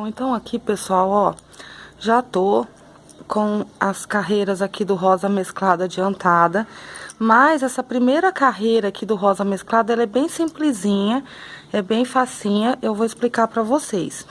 Bom, então aqui, pessoal, ó, já tô com as carreiras aqui do rosa mesclado adiantada, mas essa primeira carreira aqui do rosa mesclado, ela é bem simplesinha, é bem facinha, eu vou explicar pra vocês.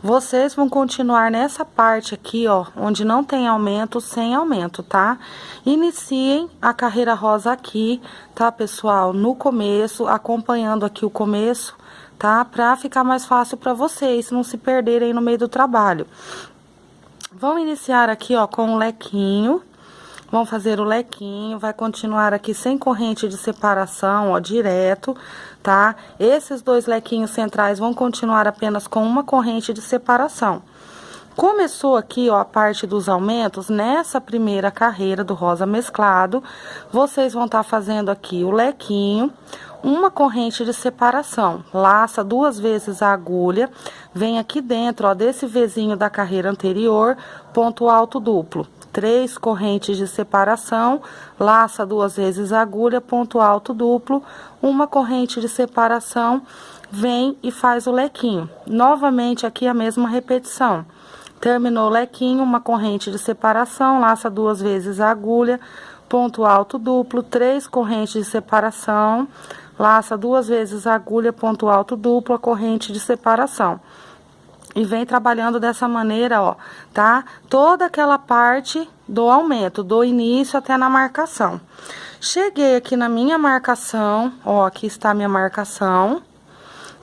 Vocês vão continuar nessa parte aqui, ó, onde não tem aumento, sem aumento, tá? Iniciem a carreira rosa aqui, tá, pessoal? No começo, acompanhando aqui o começo, tá? Pra ficar mais fácil pra vocês, não se perderem no meio do trabalho. Vamos iniciar aqui, ó, com o lequinho. Vamos fazer o lequinho, vai continuar aqui sem corrente de separação, ó, direto, tá? Esses dois lequinhos centrais vão continuar apenas com uma corrente de separação. Começou aqui, ó, a parte dos aumentos, nessa primeira carreira do rosa mesclado, vocês vão estar fazendo aqui o lequinho, uma corrente de separação, laça 2 vezes a agulha, vem aqui dentro, ó, desse Vzinho da carreira anterior, ponto alto duplo. 3 correntes de separação, laça 2 vezes a agulha, ponto alto duplo, uma corrente de separação, vem e faz o lequinho. Novamente aqui a mesma repetição. Terminou o lequinho, uma corrente de separação, laça 2 vezes a agulha, ponto alto duplo, 3 correntes de separação, laça 2 vezes a agulha, ponto alto duplo, a corrente de separação. E vem trabalhando dessa maneira, ó, tá? Toda aquela parte do aumento, do início até na marcação. Cheguei aqui na minha marcação, ó, aqui está a minha marcação.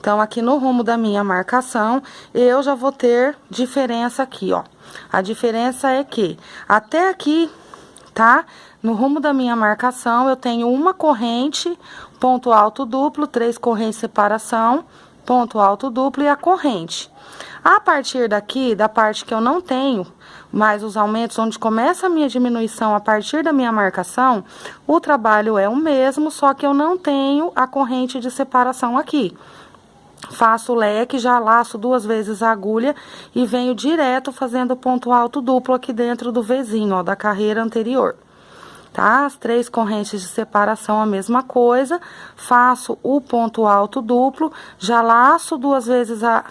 Então, aqui no rumo da minha marcação, eu já vou ter diferença aqui, ó. A diferença é que até aqui, tá? No rumo da minha marcação, eu tenho uma corrente, ponto alto duplo, 3 correntes de separação, ponto alto duplo e a corrente. A partir daqui, da parte que eu não tenho mais os aumentos, onde começa a minha diminuição a partir da minha marcação, o trabalho é o mesmo, só que eu não tenho a corrente de separação aqui. Faço o leque, já laço 2 vezes a agulha e venho direto fazendo ponto alto duplo aqui dentro do Vzinho, ó, da carreira anterior. Tá? As 3 correntes de separação, a mesma coisa. Faço o ponto alto duplo, já laço 2 vezes a...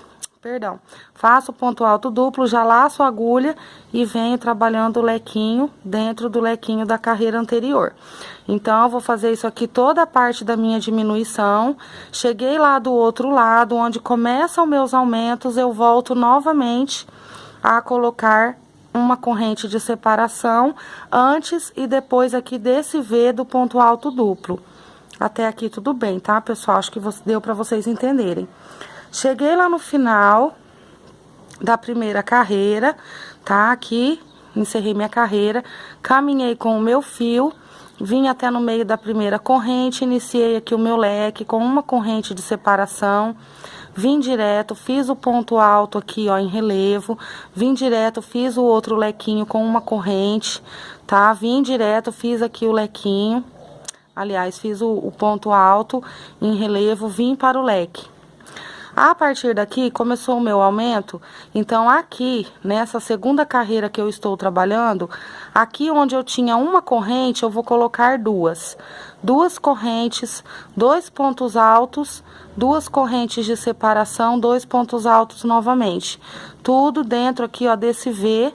Perdão, faço o ponto alto duplo, já laço a agulha e venho trabalhando o lequinho dentro do lequinho da carreira anterior. Então, eu vou fazer isso aqui toda a parte da minha diminuição. Cheguei lá do outro lado, onde começam meus aumentos, eu volto novamente a colocar uma corrente de separação antes e depois aqui desse V do ponto alto duplo. Até aqui tudo bem, tá, pessoal? Acho que deu pra vocês entenderem. Cheguei lá no final da primeira carreira, tá? Aqui, encerrei minha carreira, caminhei com o meu fio, vim até no meio da primeira corrente, iniciei aqui o meu leque com uma corrente de separação, vim direto, fiz o ponto alto aqui, ó, em relevo, vim direto, fiz o outro lequinho com uma corrente, tá? Vim direto, fiz aqui o lequinho, aliás, fiz o ponto alto em relevo, vim para o leque. A partir daqui, começou o meu aumento, então aqui, nessa segunda carreira que eu estou trabalhando, aqui onde eu tinha uma corrente, eu vou colocar 2. 2 correntes, 2 pontos altos, 2 correntes de separação, 2 pontos altos novamente. Tudo dentro aqui, ó, desse V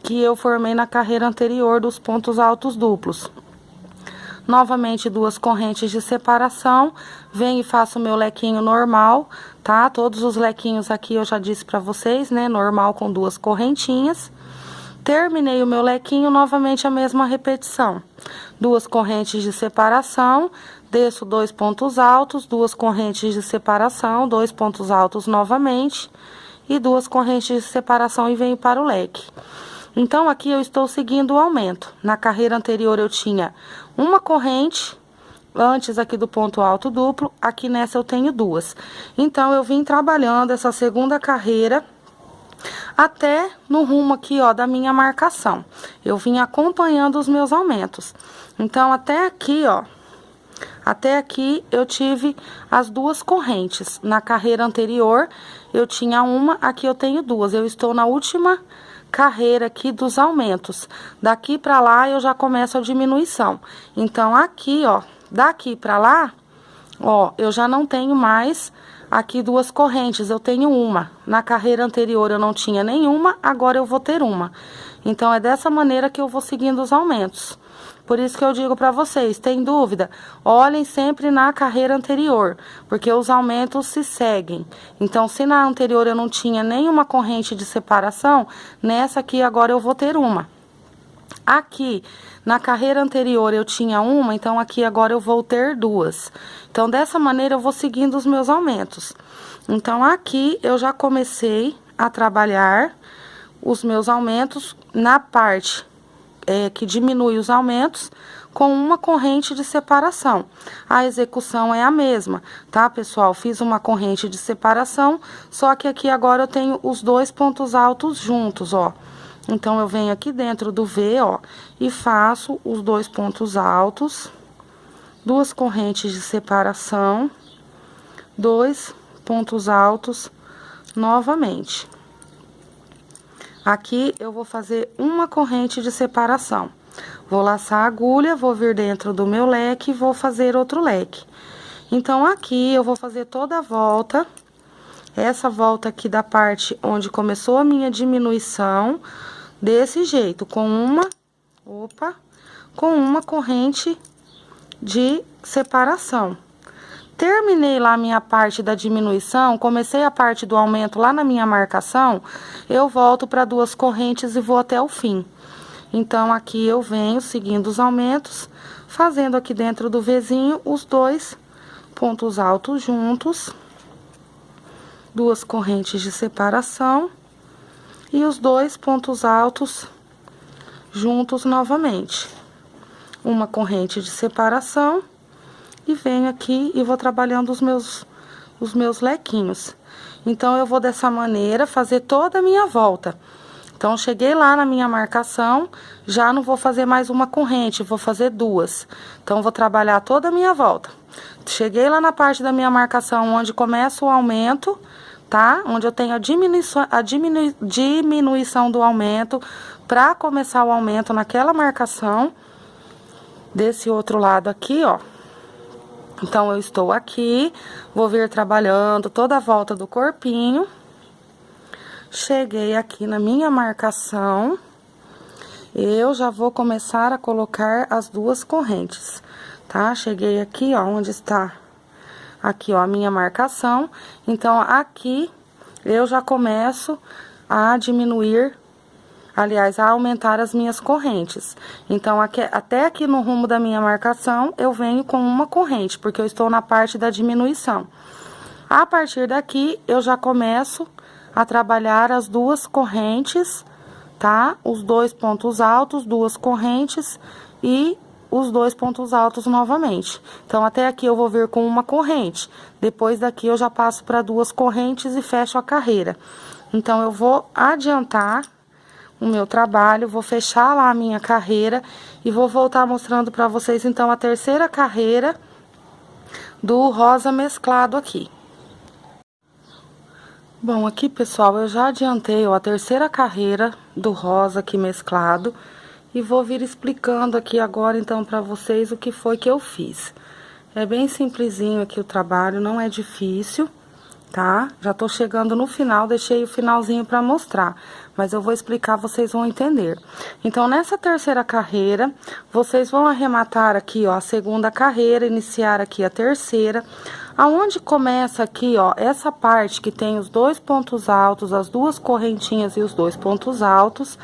que eu formei na carreira anterior dos pontos altos duplos. Novamente 2 correntes de separação, venho e faço o meu lequinho normal, tá? Todos os lequinhos aqui eu já disse pra vocês, né? Normal com 2 correntinhas. Terminei o meu lequinho, novamente a mesma repetição. 2 correntes de separação, desço 2 pontos altos, 2 correntes de separação, 2 pontos altos novamente, e 2 correntes de separação e venho para o leque. Então, aqui eu estou seguindo o aumento. Na carreira anterior eu tinha uma corrente, antes aqui do ponto alto duplo, aqui nessa eu tenho 2. Então, eu vim trabalhando essa segunda carreira até no rumo aqui, ó, da minha marcação. Eu vim acompanhando os meus aumentos. Então, até aqui, ó, até aqui eu tive as 2 correntes. Na carreira anterior eu tinha uma, aqui eu tenho 2. Eu estou na última carreira aqui dos aumentos. Daqui pra lá eu já começo a diminuição. Então, aqui, ó, daqui pra lá, ó, eu já não tenho mais aqui 2 correntes, eu tenho uma. Na carreira anterior eu não tinha nenhuma, agora eu vou ter uma. Então, é dessa maneira que eu vou seguindo os aumentos. Por isso que eu digo para vocês, tem dúvida? Olhem sempre na carreira anterior, porque os aumentos se seguem. Então, se na anterior eu não tinha nenhuma corrente de separação, nessa aqui agora eu vou ter uma. Aqui, na carreira anterior eu tinha uma, então aqui agora eu vou ter 2. Então, dessa maneira eu vou seguindo os meus aumentos. Então, aqui eu já comecei a trabalhar os meus aumentos na parte que diminui os aumentos com uma corrente de separação. A execução é a mesma, tá, pessoal? Fiz uma corrente de separação, só que aqui agora eu tenho os 2 pontos altos juntos, ó. Então, eu venho aqui dentro do V, ó, e faço os 2 pontos altos, 2 correntes de separação, 2 pontos altos novamente. Aqui, eu vou fazer uma corrente de separação. Vou laçar a agulha, vou vir dentro do meu leque e vou fazer outro leque. Então, aqui, eu vou fazer toda a volta, essa volta aqui da parte onde começou a minha diminuição, desse jeito, com uma corrente de separação. Terminei lá a minha parte da diminuição, comecei a parte do aumento lá na minha marcação, eu volto para 2 correntes e vou até o fim. Então, aqui eu venho seguindo os aumentos, fazendo aqui dentro do Vzinho os 2 pontos altos juntos, 2 correntes de separação e os 2 pontos altos juntos novamente. Uma corrente de separação. E venho aqui e vou trabalhando os meus lequinhos. Então, eu vou dessa maneira fazer toda a minha volta. Então, cheguei lá na minha marcação, já não vou fazer mais uma corrente, vou fazer 2. Então, vou trabalhar toda a minha volta. Cheguei lá na parte da minha marcação, onde começa o aumento, tá? Onde eu tenho a diminuição do aumento, para começar o aumento naquela marcação. Desse outro lado aqui, ó. Então, eu estou aqui, vou vir trabalhando toda a volta do corpinho. Cheguei aqui na minha marcação, eu já vou começar a colocar as 2 correntes, tá? Cheguei aqui, ó, onde está aqui, ó, a minha marcação. Então, aqui eu já começo a diminuir, aliás, a aumentar as minhas correntes. Então, até aqui no rumo da minha marcação, eu venho com uma corrente, porque eu estou na parte da diminuição. A partir daqui, eu já começo a trabalhar as 2 correntes, tá? Os 2 pontos altos, 2 correntes e os 2 pontos altos novamente. Então, até aqui eu vou vir com uma corrente. Depois daqui, eu já passo para 2 correntes e fecho a carreira. Então, eu vou adiantar o meu trabalho, vou fechar lá a minha carreira e vou voltar mostrando para vocês, então, a terceira carreira do rosa mesclado aqui. Bom, aqui, pessoal, eu já adiantei, ó, a terceira carreira do rosa aqui mesclado e vou vir explicando aqui agora, então, para vocês o que foi que eu fiz. É bem simplesinho aqui o trabalho, não é difícil, tá? Já tô chegando no final, deixei o finalzinho para mostrar, mas eu vou explicar, vocês vão entender. Então, nessa terceira carreira, vocês vão arrematar aqui, ó, a segunda carreira, iniciar aqui a terceira. Aonde começa aqui, ó, essa parte que tem os 2 pontos altos, as 2 correntinhas e os 2 pontos altos,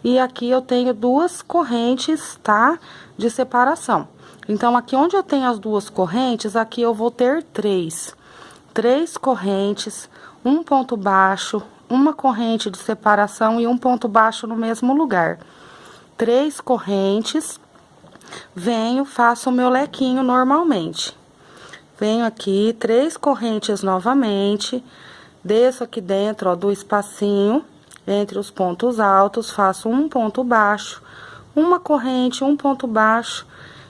e aqui eu tenho 2 correntes, tá? De separação. Então, aqui onde eu tenho as 2 correntes, aqui eu vou ter 3 correntes, um ponto baixo, uma corrente de separação e um ponto baixo no mesmo lugar. 3 correntes, venho, faço o meu lequinho normalmente. Venho aqui, 3 correntes novamente, desço aqui dentro, ó, do espacinho, entre os pontos altos, faço um ponto baixo, uma corrente, um ponto baixo,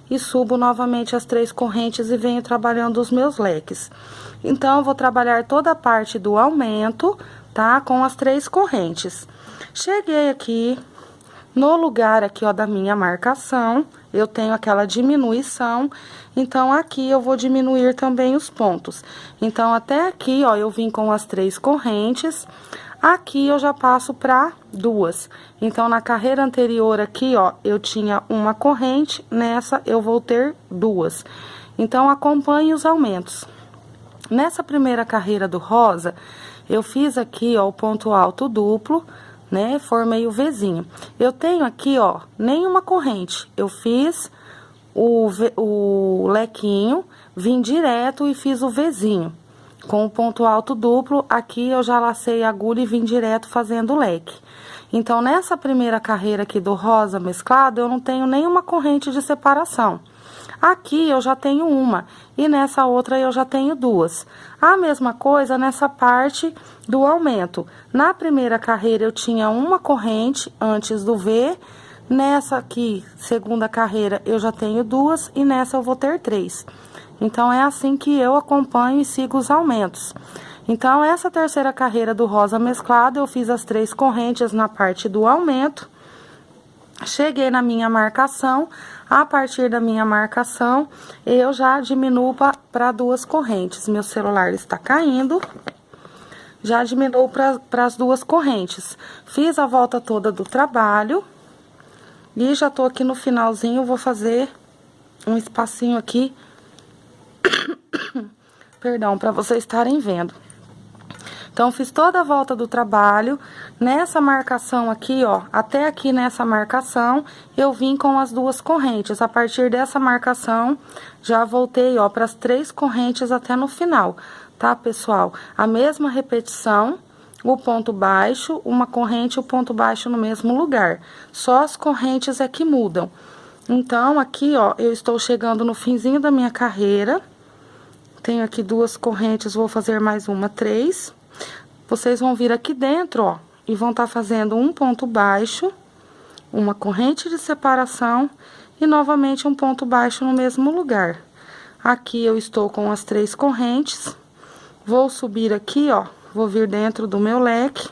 e subo novamente as 3 correntes e venho trabalhando os meus leques. Então, eu vou trabalhar toda a parte do aumento, tá? Com as 3 correntes. Cheguei aqui no lugar aqui, ó, da minha marcação, eu tenho aquela diminuição, então aqui eu vou diminuir também os pontos. Então, até aqui, ó, eu vim com as 3 correntes, aqui eu já passo para 2. Então, na carreira anterior aqui, ó, eu tinha uma corrente, nessa eu vou ter 2. Então, acompanhe os aumentos. Nessa primeira carreira do rosa, eu fiz aqui, ó, o ponto alto duplo, né? Formei o Vzinho. Eu tenho aqui, ó, nenhuma corrente. Eu fiz o lequinho, vim direto e fiz o Vzinho. Com o ponto alto duplo, aqui eu já lacei a agulha e vim direto fazendo o leque. Então, nessa primeira carreira aqui do rosa mesclado, eu não tenho nenhuma corrente de separação. Aqui eu já tenho uma, e nessa outra eu já tenho 2. A mesma coisa nessa parte do aumento. Na primeira carreira eu tinha uma corrente antes do V, nessa aqui, segunda carreira, eu já tenho 2, e nessa eu vou ter 3. Então, é assim que eu acompanho e sigo os aumentos. Então, essa terceira carreira do rosa mesclado, eu fiz as 3 correntes na parte do aumento. Cheguei na minha marcação, a partir da minha marcação, eu já diminuo para 2 correntes. Meu celular está caindo, já diminuo para as 2 correntes. Fiz a volta toda do trabalho e já tô aqui no finalzinho, vou fazer um espacinho aqui, perdão, para vocês estarem vendo. Então, fiz toda a volta do trabalho, nessa marcação aqui, ó, até aqui nessa marcação, eu vim com as 2 correntes. A partir dessa marcação, já voltei, ó, para as 3 correntes até no final, tá, pessoal? A mesma repetição, o ponto baixo, uma corrente e o ponto baixo no mesmo lugar. Só as correntes é que mudam. Então, aqui, ó, eu estou chegando no finzinho da minha carreira. Tenho aqui 2 correntes, vou fazer mais uma, 3. Vocês vão vir aqui dentro, ó, e vão estar fazendo um ponto baixo, uma corrente de separação e novamente um ponto baixo no mesmo lugar. Aqui eu estou com as 3 correntes, vou subir aqui, ó, vou vir dentro do meu leque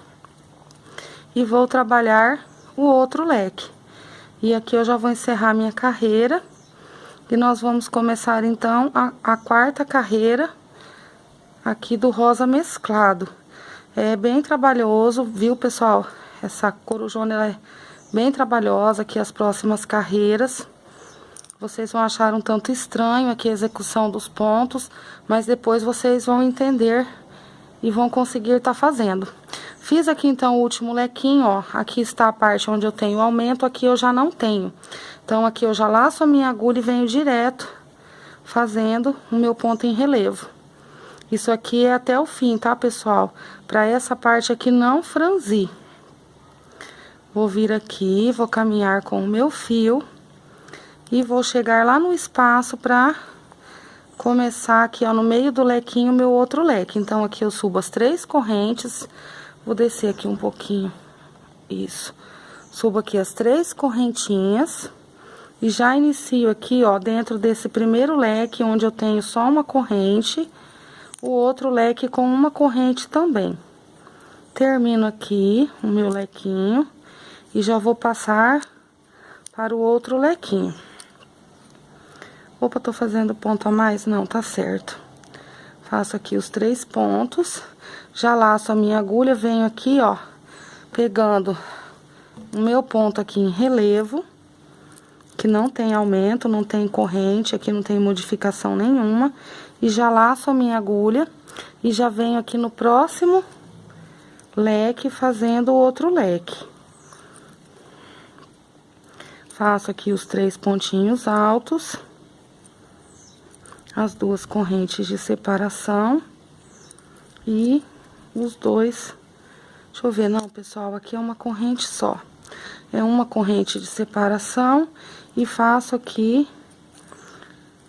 e vou trabalhar o outro leque. E aqui eu já vou encerrar minha carreira e nós vamos começar então a 4ª carreira aqui do rosa mesclado. É bem trabalhoso, viu, pessoal? Essa corujona, ela é bem trabalhosa aqui, as próximas carreiras. Vocês vão achar um tanto estranho aqui a execução dos pontos, mas depois vocês vão entender e vão conseguir estar fazendo. Fiz aqui, então, o último lequinho, ó. Aqui está a parte onde eu tenho aumento, aqui eu já não tenho. Então, aqui eu já laço a minha agulha e venho direto fazendo o meu ponto em relevo. Isso aqui é até o fim, tá, pessoal? Pra essa parte aqui não franzir. Vou vir aqui, vou caminhar com o meu fio e vou chegar lá no espaço pra começar aqui, ó, no meio do lequinho, meu outro leque. Então, aqui eu subo as 3 correntes, vou descer aqui um pouquinho, isso. Subo aqui as 3 correntinhas e já inicio aqui, ó, dentro desse primeiro leque, onde eu tenho só uma corrente, o outro leque com uma corrente também. Termino aqui o meu lequinho e já vou passar para o outro lequinho. Opa, tô fazendo ponto a mais? Não, tá certo. Faço aqui os 3 pontos, já laço a minha agulha, venho aqui, ó, pegando o meu ponto aqui em relevo, que não tem aumento, não tem corrente, aqui não tem modificação nenhuma. E já laço a minha agulha e já venho aqui no próximo leque fazendo o outro leque. Faço aqui os 3 pontinhos altos, as 2 correntes de separação e os 2... Deixa eu ver, não, pessoal, aqui é uma corrente só. É uma corrente de separação e faço aqui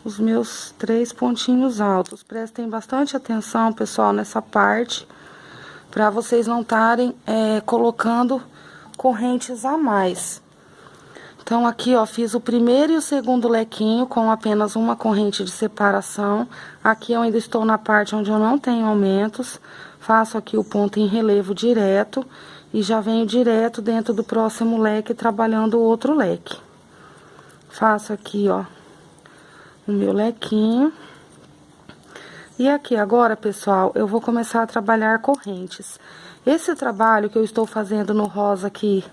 os meus 3 pontinhos altos. Prestem bastante atenção, pessoal, nessa parte, para vocês não estarem colocando correntes a mais. Então, aqui, ó, fiz o primeiro e o segundo lequinho com apenas uma corrente de separação. Aqui eu ainda estou na parte onde eu não tenho aumentos. Faço aqui o ponto em relevo direto e já venho direto dentro do próximo leque, trabalhando o outro leque. Faço aqui, ó, o meu lequinho. E aqui agora, pessoal, eu vou começar a trabalhar correntes. Esse trabalho que eu estou fazendo no rosa aqui,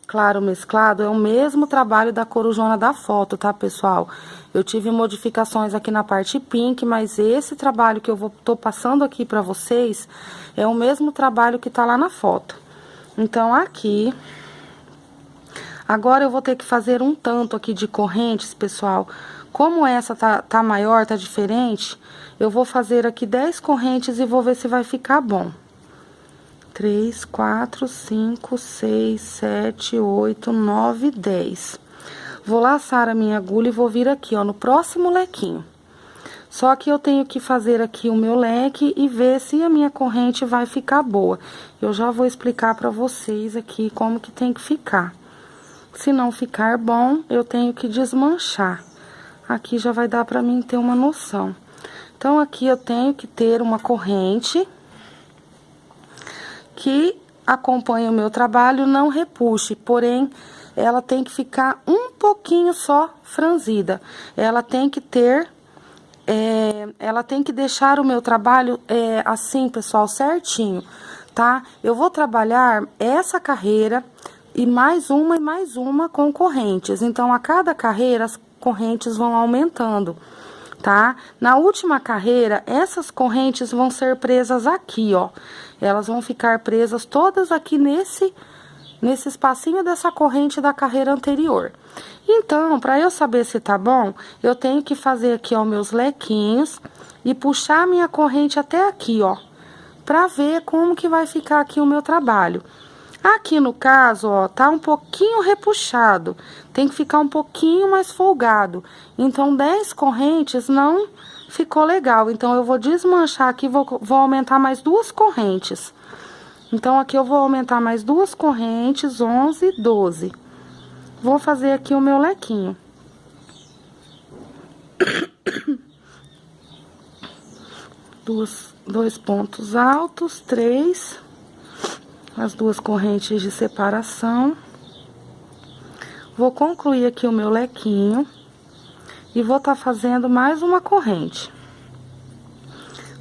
claro mesclado, é o mesmo trabalho da corujona da foto, tá, pessoal? Eu tive modificações aqui na parte pink, mas esse trabalho que tô passando aqui pra vocês é o mesmo trabalho que tá lá na foto. Então, aqui, agora eu vou ter que fazer um tanto aqui de correntes, pessoal. Como essa tá maior, tá diferente, eu vou fazer aqui 10 correntes e vou ver se vai ficar bom. 3, 4, 5, 6, 7, 8, 9, 10. Vou laçar a minha agulha e vou vir aqui, ó, no próximo lequinho. Só que eu tenho que fazer aqui o meu leque e ver se a minha corrente vai ficar boa. Eu já vou explicar pra vocês aqui como que tem que ficar. Se não ficar bom, eu tenho que desmanchar. Aqui já vai dar pra mim ter uma noção. Então, aqui eu tenho que ter uma corrente que acompanhe o meu trabalho, não repuxe, porém, ela tem que ficar um pouquinho só franzida. Ela tem que ter, ela tem que deixar o meu trabalho assim, pessoal, certinho, tá? Eu vou trabalhar essa carreira e mais uma com correntes. Então, a cada carreira, as correntes vão aumentando, tá? Na última carreira, essas correntes vão ser presas aqui, ó. Elas vão ficar presas todas aqui nesse espacinho dessa corrente da carreira anterior. Então, para eu saber se tá bom, eu tenho que fazer aqui, ó, meus lequinhos e puxar a minha corrente até aqui, ó, pra ver como que vai ficar aqui o meu trabalho. Aqui no caso, ó, tá um pouquinho repuxado, tem que ficar um pouquinho mais folgado. Então, 10 correntes não ficou legal. Então, eu vou desmanchar aqui, vou aumentar mais 2 correntes. Então, aqui eu vou aumentar mais 2 correntes, 11, 12. Vou fazer aqui o meu lequinho. Dois pontos altos, 3... as 2 correntes de separação. Vou concluir aqui o meu lequinho e vou tá fazendo mais uma corrente.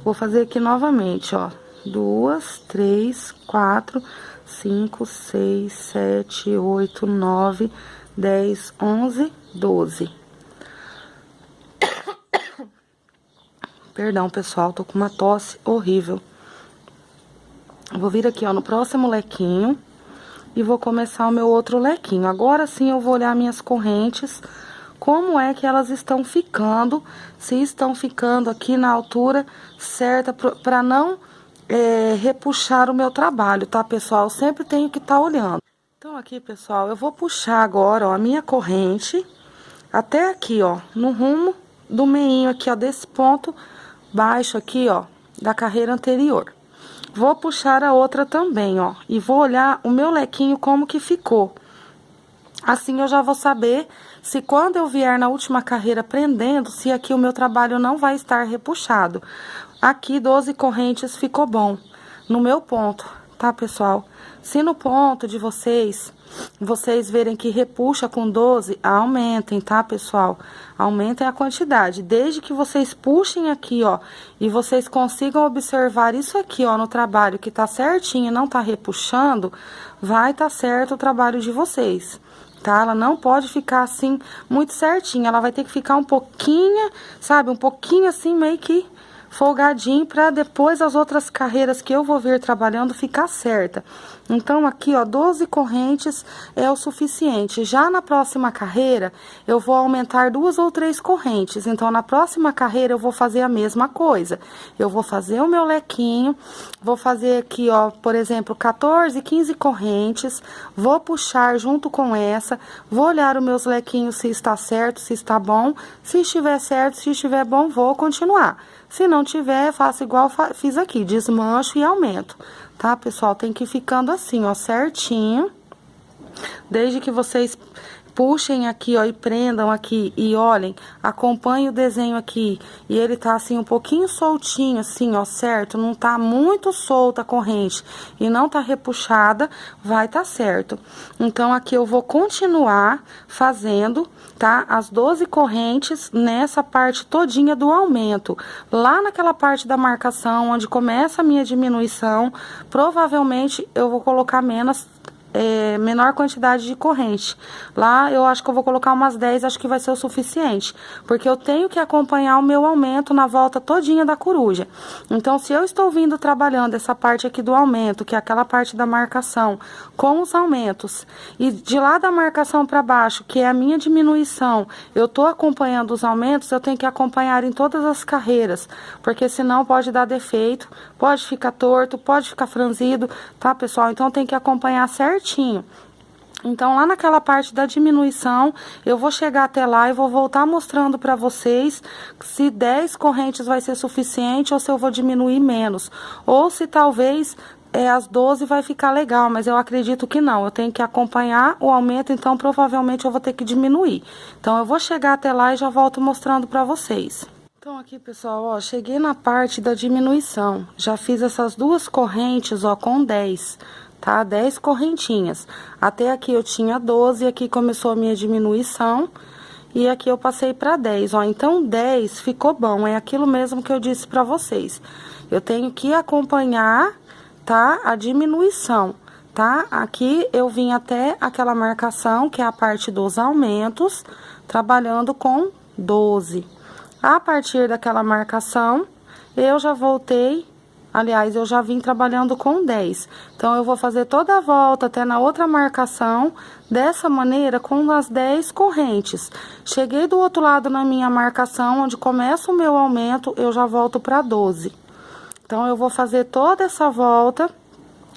Vou fazer aqui novamente, ó, 2, 3, 4, 5, 6, 7, 8, 9, 10, 11, 12. Perdão, pessoal, tô com uma tosse horrível. Vou vir aqui, ó, no próximo lequinho e vou começar o meu outro lequinho. Agora sim eu vou olhar minhas correntes, como é que elas estão ficando, se estão ficando aqui na altura certa, para não repuxar o meu trabalho, tá, pessoal? Eu sempre tenho que estar olhando. Então, aqui, pessoal, eu vou puxar agora, ó, a minha corrente até aqui, ó, no rumo do meinho aqui, ó, desse ponto baixo aqui, ó, da carreira anterior. Vou puxar a outra também, ó, e vou olhar o meu lequinho como que ficou. Assim eu já vou saber se quando eu vier na última carreira prendendo, se aqui o meu trabalho não vai estar repuxado. Aqui 12 correntes ficou bom, no meu ponto, tá, pessoal? Se no ponto de vocês verem que repuxa com 12, aumentem, tá, pessoal? Aumentem a quantidade, desde que vocês puxem aqui, ó, e vocês consigam observar isso aqui, ó, no trabalho que tá certinho e não tá repuxando, vai tá certo o trabalho de vocês, tá? Ela não pode ficar assim muito certinha, ela vai ter que ficar um pouquinho, sabe, um pouquinho assim meio que folgadinho, para depois as outras carreiras que eu vou vir trabalhando ficar certa. Então, aqui, ó, 12 correntes é o suficiente. Já na próxima carreira, eu vou aumentar 2 ou 3 correntes. Então, na próxima carreira, eu vou fazer a mesma coisa. Eu vou fazer o meu lequinho, vou fazer aqui, ó, por exemplo, 14, 15 correntes, vou puxar junto com essa, vou olhar os meus lequinhos se está certo, se está bom. Se estiver certo, se estiver bom, vou continuar. Se não tiver, faço igual fiz aqui, desmancho e aumento, tá, pessoal? Tem que ir ficando assim, ó, certinho. Desde que vocês puxem aqui, ó, e prendam aqui, e olhem, acompanhem o desenho aqui, e ele tá assim, um pouquinho soltinho, assim, ó, certo? Não tá muito solta a corrente, e não tá repuxada, vai tá certo. Então, aqui eu vou continuar fazendo, tá? As 12 correntes nessa parte todinha do aumento. Lá naquela parte da marcação, onde começa a minha diminuição, provavelmente eu vou colocar menor quantidade de corrente. Lá eu acho que eu vou colocar umas 10, acho que vai ser o suficiente, porque eu tenho que acompanhar o meu aumento na volta todinha da coruja. Então, se eu estou vindo trabalhando essa parte aqui do aumento, que é aquela parte da marcação, com os aumentos, e de lá da marcação para baixo, que é a minha diminuição, eu tô acompanhando os aumentos, eu tenho que acompanhar em todas as carreiras, porque senão pode dar defeito, pode ficar torto, pode ficar franzido, tá, pessoal? Então, tem que acompanhar certinho. Então, lá naquela parte da diminuição, eu vou chegar até lá e vou voltar mostrando para vocês se 10 correntes vai ser suficiente ou se eu vou diminuir menos. Ou se talvez as 12 vai ficar legal, mas eu acredito que não. Eu tenho que acompanhar o aumento, então provavelmente eu vou ter que diminuir. Então, eu vou chegar até lá e já volto mostrando para vocês. Então, aqui, pessoal, ó, cheguei na parte da diminuição. Já fiz essas 2 correntes, ó, com 10. Tá? 10 correntinhas. Até aqui eu tinha 12, aqui começou a minha diminuição. E aqui eu passei para 10, ó. Então, 10 ficou bom, é aquilo mesmo que eu disse para vocês. Eu tenho que acompanhar, tá? A diminuição, tá? Aqui eu vim até aquela marcação, que é a parte dos aumentos, trabalhando com 12. A partir daquela marcação, eu já voltei. Aliás, eu já vim trabalhando com 10. Então, eu vou fazer toda a volta até na outra marcação, dessa maneira, com as 10 correntes. Cheguei do outro lado na minha marcação, onde começa o meu aumento, eu já volto para 12. Então, eu vou fazer toda essa volta,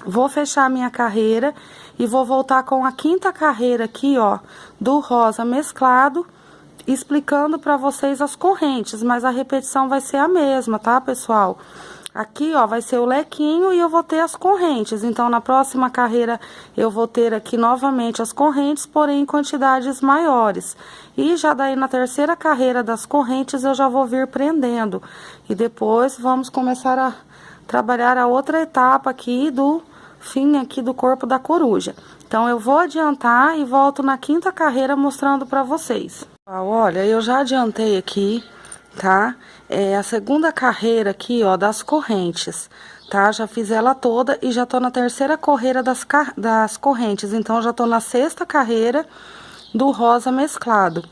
vou fechar a minha carreira e vou voltar com a 5ª carreira aqui, ó, do rosa mesclado, explicando para vocês as correntes, mas a repetição vai ser a mesma, tá, pessoal? Aqui, ó, vai ser o lequinho e eu vou ter as correntes. Então, na próxima carreira, eu vou ter aqui novamente as correntes, porém em quantidades maiores. E já daí, na 3ª carreira das correntes, eu já vou vir prendendo. E depois, vamos começar a trabalhar a outra etapa aqui do fim aqui do corpo da coruja. Então, eu vou adiantar e volto na 5ª carreira mostrando pra vocês. Olha, eu já adiantei aqui, tá? É a 2ª carreira aqui, ó, das correntes, tá? Já fiz ela toda e já tô na 3ª carreira das correntes. Então, já tô na 6ª carreira do rosa mesclado.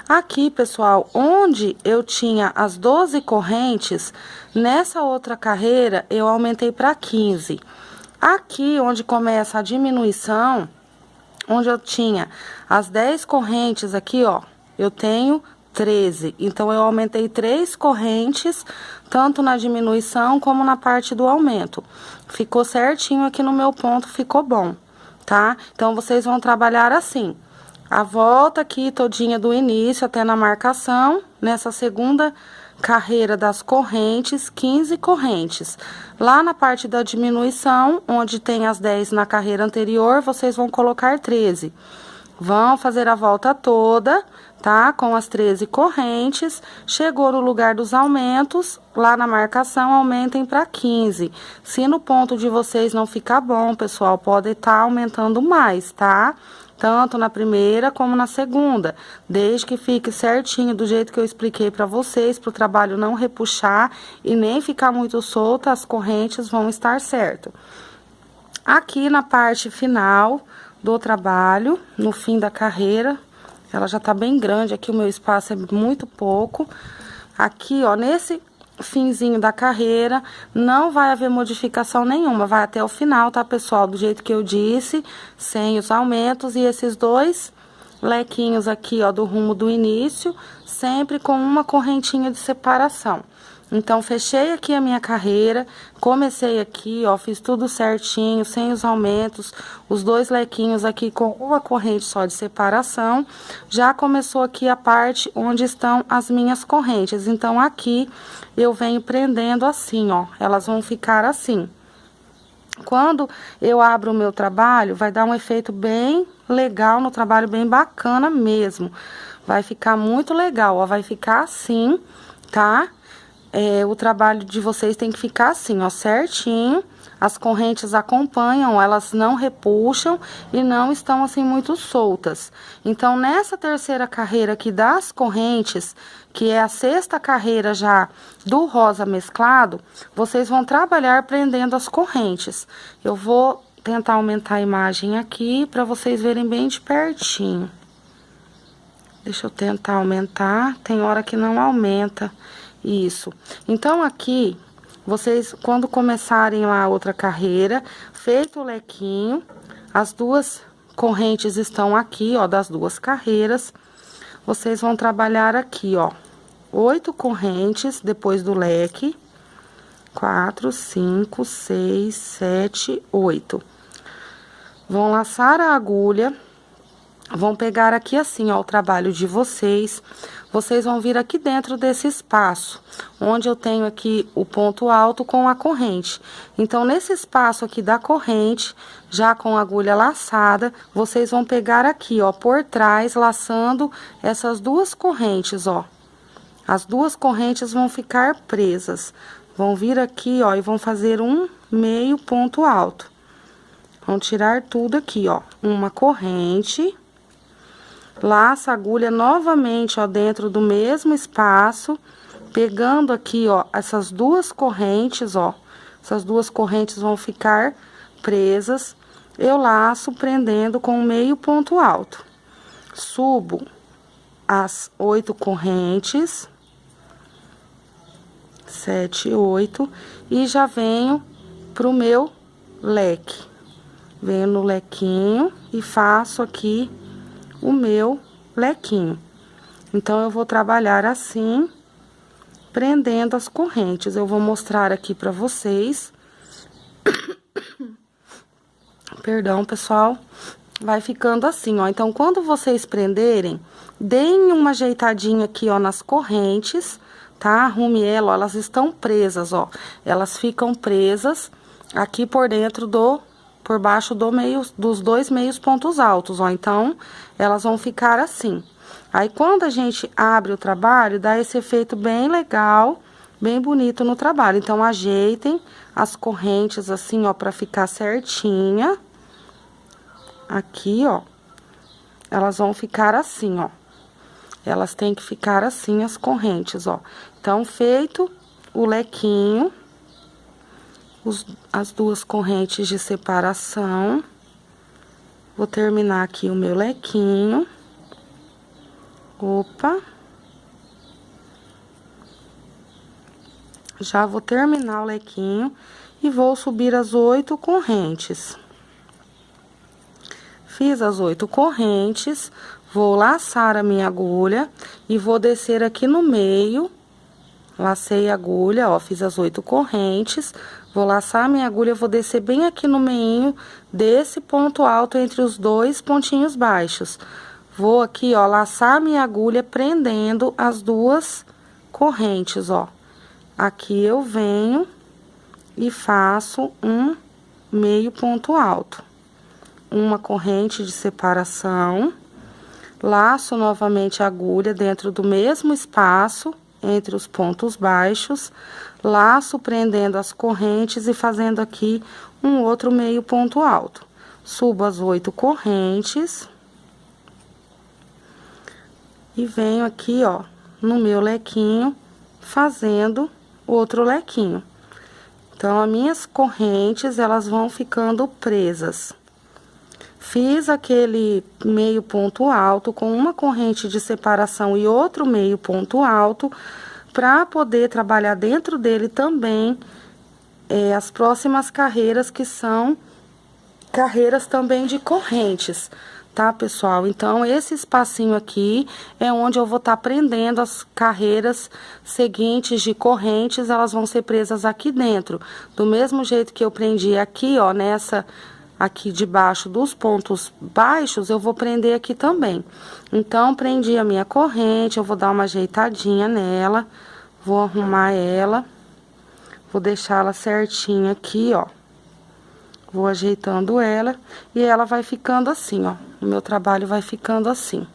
Aqui, pessoal, onde eu tinha as 12 correntes, nessa outra carreira, eu aumentei para 15. Aqui, onde começa a diminuição, onde eu tinha as 10 correntes aqui, ó, eu tenho 13. Então, eu aumentei 3 correntes, tanto na diminuição como na parte do aumento. Ficou certinho aqui no meu ponto, ficou bom, tá? Então, vocês vão trabalhar assim. A volta aqui todinha do início até na marcação, nessa 2ª carreira das correntes, 15 correntes. Lá na parte da diminuição, onde tem as 10 na carreira anterior, vocês vão colocar 13. Vão fazer a volta toda, tá? Com as 13 correntes. Chegou no lugar dos aumentos, lá na marcação, aumentem para 15. Se no ponto de vocês não ficar bom, pessoal, pode estar aumentando mais, tá? Tanto na primeira como na 2ª, desde que fique certinho do jeito que eu expliquei para vocês, para o trabalho não repuxar e nem ficar muito solta, as correntes vão estar certo. Aqui na parte final do trabalho, no fim da carreira, ela já tá bem grande, aqui o meu espaço é muito pouco. Aqui, ó, nesse finzinho da carreira, não vai haver modificação nenhuma, vai até o final, tá, pessoal? Do jeito que eu disse, sem os aumentos e esses 2 lequinhos aqui, ó, do rumo do início, sempre com uma correntinha de separação. Então, fechei aqui a minha carreira, comecei aqui, ó, fiz tudo certinho, sem os aumentos, os 2 lequinhos aqui com uma corrente só de separação. Já começou aqui a parte onde estão as minhas correntes. Então, aqui eu venho prendendo assim, ó, elas vão ficar assim. Quando eu abro o meu trabalho, vai dar um efeito bem legal no trabalho, bem bacana mesmo. Vai ficar muito legal, ó, vai ficar assim, tá? O trabalho de vocês tem que ficar assim, ó, certinho. As correntes acompanham, elas não repuxam e não estão assim muito soltas. Então, nessa terceira carreira aqui das correntes, que é a sexta carreira já do rosa mesclado, vocês vão trabalhar prendendo as correntes. Eu vou tentar aumentar a imagem aqui para vocês verem bem de pertinho. Deixa eu tentar aumentar, tem hora que não aumenta. Isso. Então, aqui, vocês, quando começarem lá a outra carreira, feito o lequinho, as duas correntes estão aqui, ó, das duas carreiras. Vocês vão trabalhar aqui, ó, 8 correntes depois do leque. 4, 5, 6, 7, 8. Vão laçar a agulha. Vão pegar aqui assim, ó, o trabalho de vocês. Vocês vão vir aqui dentro desse espaço, onde eu tenho aqui o ponto alto com a corrente. Então, nesse espaço aqui da corrente, já com a agulha laçada, vocês vão pegar aqui, ó, por trás, laçando essas duas correntes, ó. As duas correntes vão ficar presas. Vão vir aqui, ó, e vão fazer um meio ponto alto. Vão tirar tudo aqui, ó, uma corrente. Laça a agulha novamente, ó, dentro do mesmo espaço, pegando aqui, ó, essas duas correntes, ó. Essas duas correntes vão ficar presas. Eu laço prendendo com meio ponto alto. Subo as 8 correntes. 7, 8. E já venho pro meu leque. Venho no lequinho e faço aqui o meu lequinho. Então, eu vou trabalhar assim, prendendo as correntes. Eu vou mostrar aqui pra vocês. Perdão, pessoal. Vai ficando assim, ó. Então, quando vocês prenderem, deem uma ajeitadinha aqui, ó, nas correntes, tá? Arrume ela, ó, elas estão presas, ó. Elas ficam presas aqui por dentro por baixo dos dois meios pontos altos, ó. Então, elas vão ficar assim. Aí, quando a gente abre o trabalho, dá esse efeito bem legal, bem bonito no trabalho. Então, ajeitem as correntes assim, ó, pra ficar certinha. Aqui, ó. Elas vão ficar assim, ó. Elas têm que ficar assim, as correntes, ó. Então, feito o lequinho, as duas correntes de separação. Vou terminar aqui o meu lequinho. Opa. Já vou terminar o lequinho e vou subir as 8 correntes. Fiz as 8 correntes, vou laçar a minha agulha e vou descer aqui no meio. Lacei a agulha, ó, fiz as 8 correntes, vou laçar a minha agulha, vou descer bem aqui no meio desse ponto alto entre os dois pontinhos baixos. Vou aqui, ó, laçar a minha agulha prendendo as duas correntes, ó. Aqui eu venho e faço um meio ponto alto. Uma corrente de separação, laço novamente a agulha dentro do mesmo espaço, entre os pontos baixos, laço prendendo as correntes e fazendo aqui um outro meio ponto alto. Subo as 8 correntes. E venho aqui, ó, no meu lequinho, fazendo outro lequinho. Então, as minhas correntes, elas vão ficando presas. Fiz aquele meio ponto alto com uma corrente de separação e outro meio ponto alto, para poder trabalhar dentro dele também as próximas carreiras, que são carreiras também de correntes, tá, pessoal? Então, esse espacinho aqui é onde eu vou estar prendendo as carreiras seguintes de correntes, elas vão ser presas aqui dentro. Do mesmo jeito que eu prendi aqui, ó, nessa aqui debaixo dos pontos baixos, eu vou prender aqui também. Então, prendi a minha corrente, eu vou dar uma ajeitadinha nela, vou arrumar ela, vou deixar ela certinha aqui, ó. Vou ajeitando ela e ela vai ficando assim, ó. O meu trabalho vai ficando assim.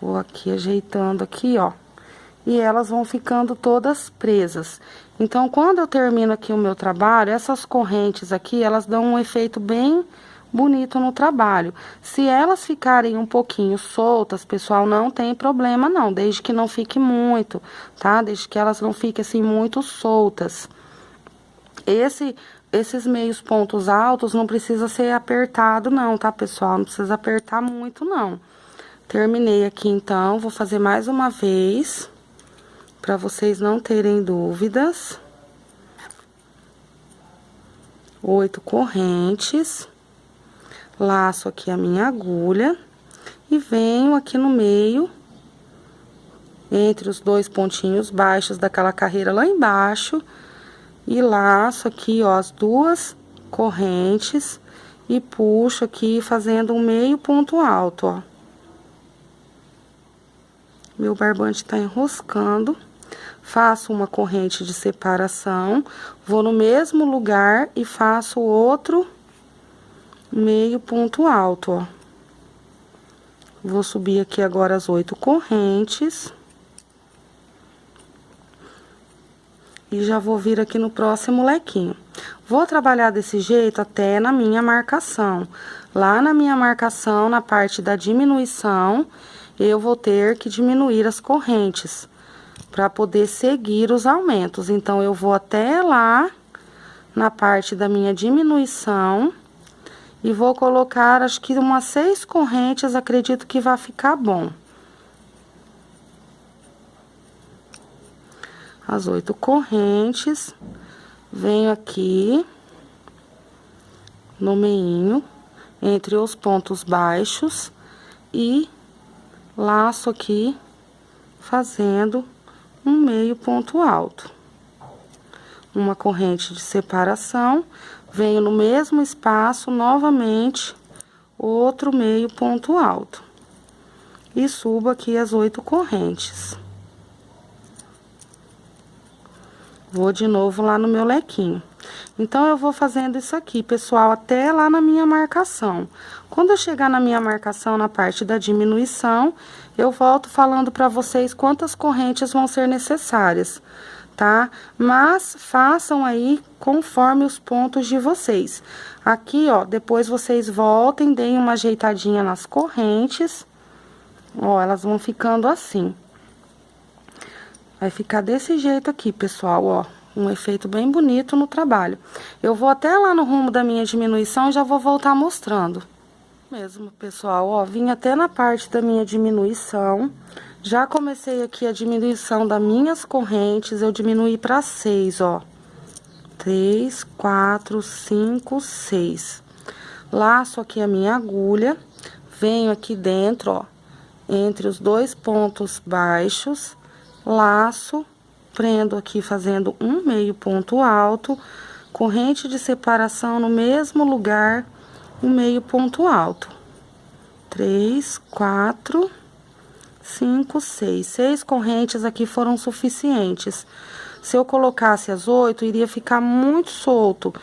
Vou aqui ajeitando aqui, ó. E elas vão ficando todas presas. Então, quando eu termino aqui o meu trabalho, essas correntes aqui, elas dão um efeito bem bonito no trabalho. Se elas ficarem um pouquinho soltas, pessoal, não tem problema não, desde que não fique muito, tá? Desde que elas não fiquem assim muito soltas. Esses meios pontos altos não precisa ser apertado não, tá, pessoal? Não precisa apertar muito não. Terminei aqui então, vou fazer mais uma vez, para vocês não terem dúvidas. 8 correntes. Laço aqui a minha agulha e venho aqui no meio, entre os dois pontinhos baixos daquela carreira lá embaixo, e laço aqui, ó, as duas correntes e puxo aqui fazendo um meio ponto alto, ó. Meu barbante tá enroscando. Faço uma corrente de separação, vou no mesmo lugar e faço outro meio ponto alto, ó. Vou subir aqui agora as 8 correntes. E já vou vir aqui no próximo lequinho. Vou trabalhar desse jeito até na minha marcação. Lá na minha marcação, na parte da diminuição, eu vou ter que diminuir as correntes para poder seguir os aumentos. Então, eu vou até lá na parte da minha diminuição e vou colocar, acho que umas 6 correntes, acredito que vai ficar bom. As 8 correntes, venho aqui no meinho, entre os pontos baixos e laço aqui, fazendo um meio ponto alto. Uma corrente de separação, venho no mesmo espaço, novamente, outro meio ponto alto. E subo aqui as 8 correntes. Vou de novo lá no meu lequinho. Então, eu vou fazendo isso aqui, pessoal, até lá na minha marcação. Quando eu chegar na minha marcação, na parte da diminuição, eu volto falando pra vocês quantas correntes vão ser necessárias, tá? Mas, façam aí conforme os pontos de vocês. Aqui, ó, depois vocês voltem, deem uma ajeitadinha nas correntes. Ó, elas vão ficando assim. Vai ficar desse jeito aqui, pessoal, ó. Um efeito bem bonito no trabalho. Eu vou até lá no rumo da minha diminuição e já vou voltar mostrando. Mesmo, pessoal, ó, vim até na parte da minha diminuição. Já comecei aqui a diminuição das minhas correntes, eu diminuí para 6, ó. 3, 4, 5, 6. Laço aqui a minha agulha, venho aqui dentro, ó, entre os dois pontos baixos, laço, prendo aqui fazendo um meio ponto alto, corrente de separação no mesmo lugar, um meio ponto alto. 3, 4, 5, 6. 6 correntes aqui foram suficientes. Se eu colocasse as 8, iria ficar muito solto.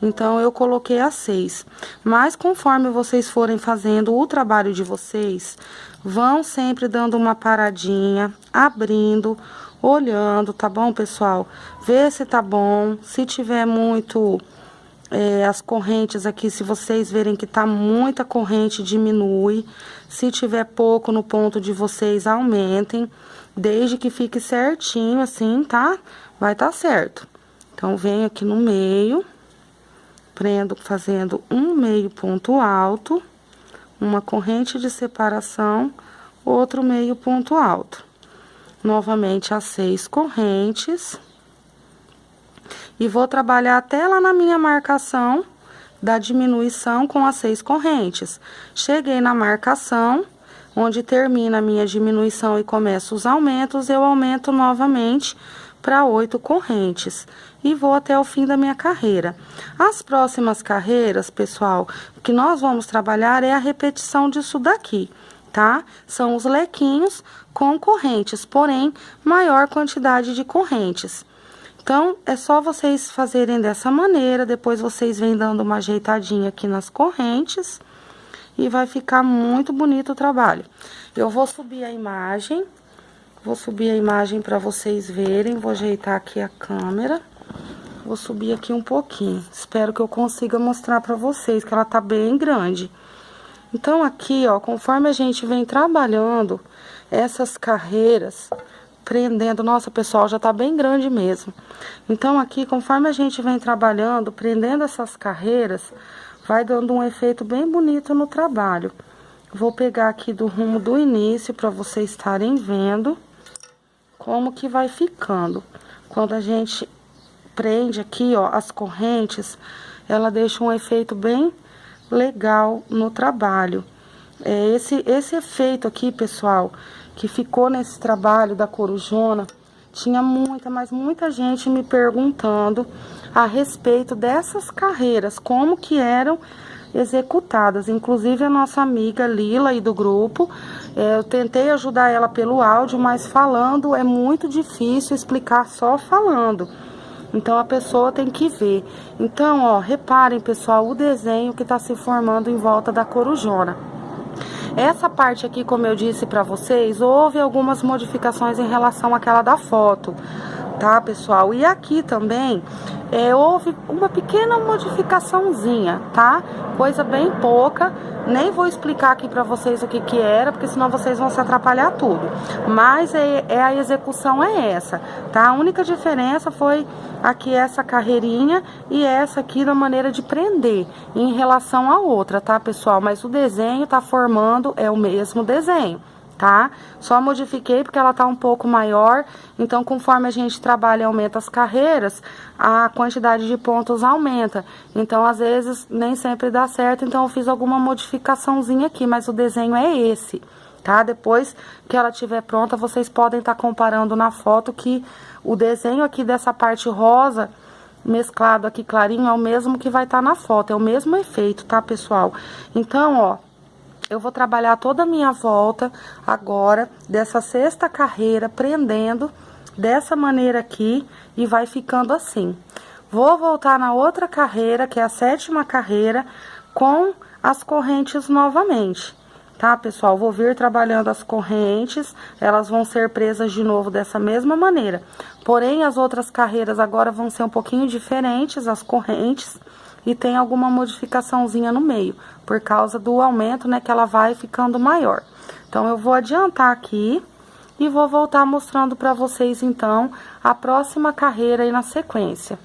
Então, eu coloquei as 6. Mas, conforme vocês forem fazendo o trabalho de vocês, vão sempre dando uma paradinha, abrindo, olhando, tá bom, pessoal? Vê se tá bom. Se tiver muito as correntes aqui, se vocês verem que tá muita corrente, diminui. Se tiver pouco no ponto de vocês, aumentem. Desde que fique certinho, assim, tá? Vai tá certo. Então, venho aqui no meio, prendo fazendo um meio ponto alto, uma corrente de separação, outro meio ponto alto. Novamente, as 6 correntes. E vou trabalhar até lá na minha marcação da diminuição com as 6 correntes. Cheguei na marcação, onde termina a minha diminuição e começa os aumentos, eu aumento novamente para 8 correntes. E vou até o fim da minha carreira. As próximas carreiras, pessoal, o que nós vamos trabalhar é a repetição disso daqui, tá? São os lequinhos com correntes, porém, maior quantidade de correntes. Então, é só vocês fazerem dessa maneira, depois vocês vêm dando uma ajeitadinha aqui nas correntes e vai ficar muito bonito o trabalho. Eu vou subir a imagem para vocês verem, vou ajeitar aqui a câmera. Vou subir aqui um pouquinho, espero que eu consiga mostrar pra vocês, que ela tá bem grande. Então, aqui, ó, conforme a gente vem trabalhando essas carreiras, prendendo... Nossa, pessoal, já tá bem grande mesmo. Então, aqui, conforme a gente vem trabalhando, prendendo essas carreiras, vai dando um efeito bem bonito no trabalho. Vou pegar aqui do rumo do início, pra vocês estarem vendo como que vai ficando. Quando a gente prende aqui, ó, as correntes, ela deixa um efeito bem legal no trabalho. Esse efeito aqui, pessoal, que ficou nesse trabalho da corujona, tinha muita gente me perguntando a respeito dessas carreiras, como que eram executadas. Inclusive a nossa amiga Lila aí do grupo, eu tentei ajudar ela pelo áudio, mas falando é muito difícil explicar só falando. Então, a pessoa tem que ver. Então, ó, reparem, pessoal, o desenho que tá se formando em volta da corujona. Essa parte aqui, como eu disse pra vocês, houve algumas modificações em relação àquela da foto, tá, pessoal? E aqui também, houve uma pequena modificaçãozinha, tá? Coisa bem pouca. Nem vou explicar aqui pra vocês o que que era, porque senão vocês vão se atrapalhar tudo. Mas a execução é essa, tá? A única diferença foi aqui essa carreirinha e essa aqui da maneira de prender em relação à outra, tá, pessoal? Mas o desenho tá formando, é o mesmo desenho, tá? Só modifiquei porque ela tá um pouco maior, então conforme a gente trabalha e aumenta as carreiras, a quantidade de pontos aumenta. Então, às vezes, nem sempre dá certo, então eu fiz alguma modificaçãozinha aqui, mas o desenho é esse, tá? Depois que ela estiver pronta, vocês podem estar comparando na foto que o desenho aqui dessa parte rosa, mesclado aqui clarinho, é o mesmo que vai estar na foto, é o mesmo efeito, tá, pessoal? Então, ó, eu vou trabalhar toda a minha volta agora, dessa sexta carreira, prendendo dessa maneira aqui, e vai ficando assim. Vou voltar na outra carreira, que é a sétima carreira, com as correntes novamente, tá, pessoal? Vou vir trabalhando as correntes, elas vão ser presas de novo dessa mesma maneira. Porém, as outras carreiras agora vão ser um pouquinho diferentes, as correntes, e tem alguma modificaçãozinha no meio, por causa do aumento, né, que ela vai ficando maior. Então, eu vou adiantar aqui e vou voltar mostrando pra vocês, então, a próxima carreira aí na sequência.